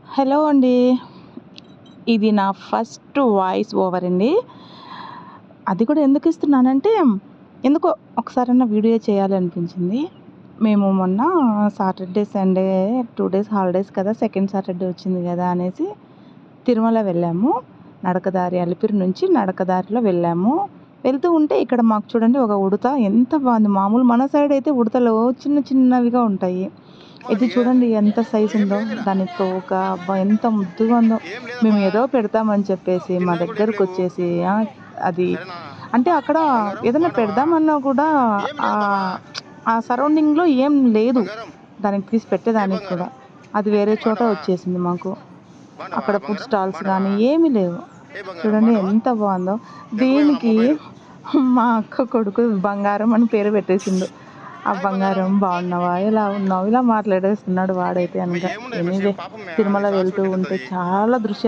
Hello అండి. ఇది నా ఫస్ట్ వాయిస్ ఓవర్ అండి. అది కూడా ఎందుకు ఇస్తున్నానంటే, ఎందుకో ఒకసారన్నా వీడియో చేయాలి అనిపించింది. మేము మొన్న సాటర్డే, సండే 2 డేస్ హాలిడేస్ కదా! సెకండ్ సాటర్డే వచ్చింది కదా అనేసి తిరుమల వెళ్ళాము. నడకదారి అలిపిరి నుంచి నడకదారిలో వెళ్ళాము. వెళ్తూ ఉంటే ఇక్కడ మాకు చూడండి ఒక ఉడత ఎంత బాగుంది. మామూలు మన సైడ్ అయితే ఉడతలు చిన్న చిన్నవిగా ఉంటాయి. ఇది చూడండి ఎంత సైజు ఉందో. దాని తోక అబ్బా ఎంత ముద్దుగా ఉందో. మేము ఏదో పెడతామని చెప్పేసి మా దగ్గరకు వచ్చేసి అది అంటే అక్కడ ఏదైనా పెడదామన్నా కూడా ఆ సరౌండింగ్లో ఏం లేదు దానికి తీసి పెట్టేదానికి కూడా. అది వేరే చోట వచ్చేసింది మాకు. అక్కడ ఫుడ్ స్టాల్స్ కానీ ఏమీ లేవు. చూడండి ఎంత బాగుందో. దీనికి మా అక్క కొడుకు బంగారం అని పేరు పెట్టేసిండు. ఆ బంగారం బాగున్నావా, ఎలా ఉన్నావు, ఇలా మాట్లాడేస్తున్నాడు వాడైతే అనగా. ఎనీవే తిరుమల వెళ్తూ ఉంటే చాలా దృశ్యాలు